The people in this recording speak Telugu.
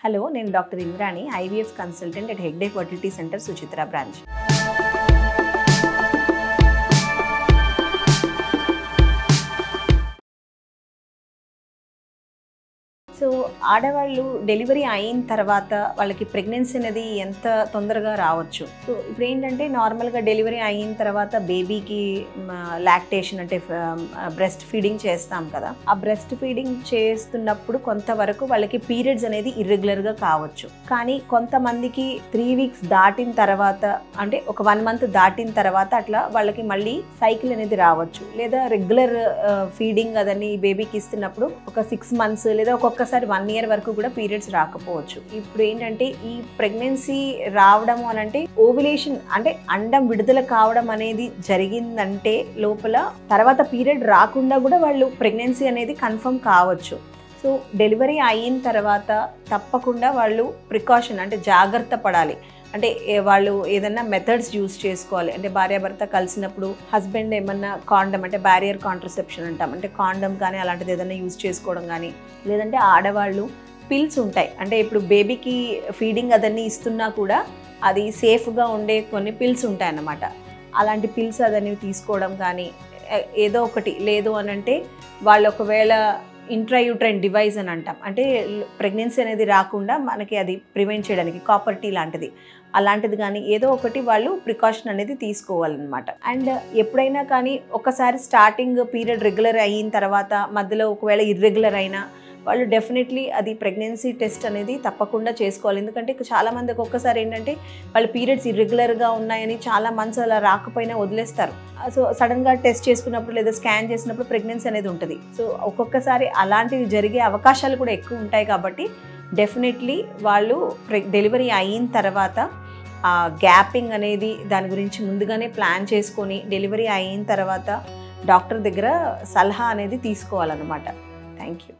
హలో, నేను doctor Indrani, IVF consultant at Hegde fertility centre, Suchitra branch. So ఆడవాళ్ళు డెలివరీ అయిన తర్వాత వాళ్ళకి ప్రెగ్నెన్సీ అనేది ఎంత తొందరగా రావచ్చు. సో ఇప్పుడు ఏంటంటే నార్మల్గా డెలివరీ అయిన తర్వాత బేబీకి లాక్టేషన్ అంటే బ్రెస్ట్ ఫీడింగ్ చేస్తాం కదా. ఆ బ్రెస్ట్ ఫీడింగ్ చేస్తున్నప్పుడు కొంతవరకు వాళ్ళకి పీరియడ్స్ అనేది ఇర్రెగ్యులర్గా కావచ్చు. కానీ కొంతమందికి 3 వీక్స్ దాటిన తర్వాత అంటే ఒక 1 మంత్ దాటిన తర్వాత అట్లా వాళ్ళకి మళ్ళీ సైకిల్ అనేది రావచ్చు. లేదా రెగ్యులర్ ఫీడింగ్ అదని బేబీకి ఇస్తున్నప్పుడు ఒక 6 మంత్స్ లేదా ఒక్కొక్కసారి 1 ఇయర్ వరకు కూడా పీరియడ్స్ రాకపోవచ్చు. ఇప్పుడు ఏంటంటే ఈ ప్రెగ్నెన్సీ రావడం అనంటే ఓవ్యులేషన్ అంటే అండం విడుదల కావడం అనేది జరిగిందంటే లోపల తర్వాత పీరియడ్ రాకుండా కూడా వాళ్ళు ప్రెగ్నెన్సీ అనేది కన్ఫర్మ్ కావచ్చు. సో డెలివరీ అయిన తర్వాత తప్పకుండా వాళ్ళు ప్రికాషన్ అంటే జాగ్రత్త పడాలి. అంటే వాళ్ళు ఏదన్నా మెథడ్స్ యూజ్ చేసుకోవాలి. అంటే భార్యాభర్త కలిసినప్పుడు హస్బెండ్ ఏమన్నా కాండమ్ అంటే బ్యారియర్ కాంట్రసెప్షన్ అంటాం, అంటే కాండమ్ కానీ అలాంటిది ఏదైనా యూజ్ చేసుకోవడం కానీ, లేదంటే ఆడవాళ్ళు పిల్స్ ఉంటాయి. అంటే ఇప్పుడు బేబీకి ఫీడింగ్ అదన్నీ ఇస్తున్నా కూడా అది సేఫ్గా ఉండే కొన్ని పిల్స్ ఉంటాయి అన్నమాట. అలాంటి పిల్స్ అదన్నీ తీసుకోవడం కానీ ఏదో ఒకటి లేదు అని అంటే వాళ్ళు ఒకవేళ ఇంట్రాయూట్రైన్ డివైస్ అని అంటాం, అంటే ప్రెగ్నెన్సీ అనేది రాకుండా మనకి అది ప్రివెంట్ చేయడానికి కాపర్ టీ లాంటిది అలాంటిది కానీ ఏదో ఒకటి వాళ్ళు ప్రికాషన్ అనేది తీసుకోవాలన్నమాట. అండ్ ఎప్పుడైనా కానీ ఒకసారి స్టార్టింగ్ పీరియడ్ రెగ్యులర్ అయిన తర్వాత మధ్యలో ఒకవేళ ఇర్రెగ్యులర్ అయినా వాళ్ళు డెఫినెట్లీ అది ప్రెగ్నెన్సీ టెస్ట్ అనేది తప్పకుండా చేసుకోవాలి. ఎందుకంటే చాలామందికి ఒక్కసారి ఏంటంటే వాళ్ళు పీరియడ్స్ ఇర్రెగ్యులర్గా ఉన్నాయని చాలా మంత్స్ అలా రాకపోయినా వదిలేస్తారు. సో సడన్గా టెస్ట్ చేసుకున్నప్పుడు లేదా స్కాన్ చేసినప్పుడు ప్రెగ్నెన్సీ అనేది ఉంటుంది. సో ఒక్కొక్కసారి అలాంటివి జరిగే అవకాశాలు కూడా ఎక్కువ ఉంటాయి. కాబట్టి డెఫినెట్లీ వాళ్ళు డెలివరీ అయిన తర్వాత గ్యాపింగ్ అనేది దాని గురించి ముందుగానే ప్లాన్ చేసుకొని డెలివరీ అయిన తర్వాత డాక్టర్ దగ్గర సలహా అనేది తీసుకోవాలన్నమాట. Thank you.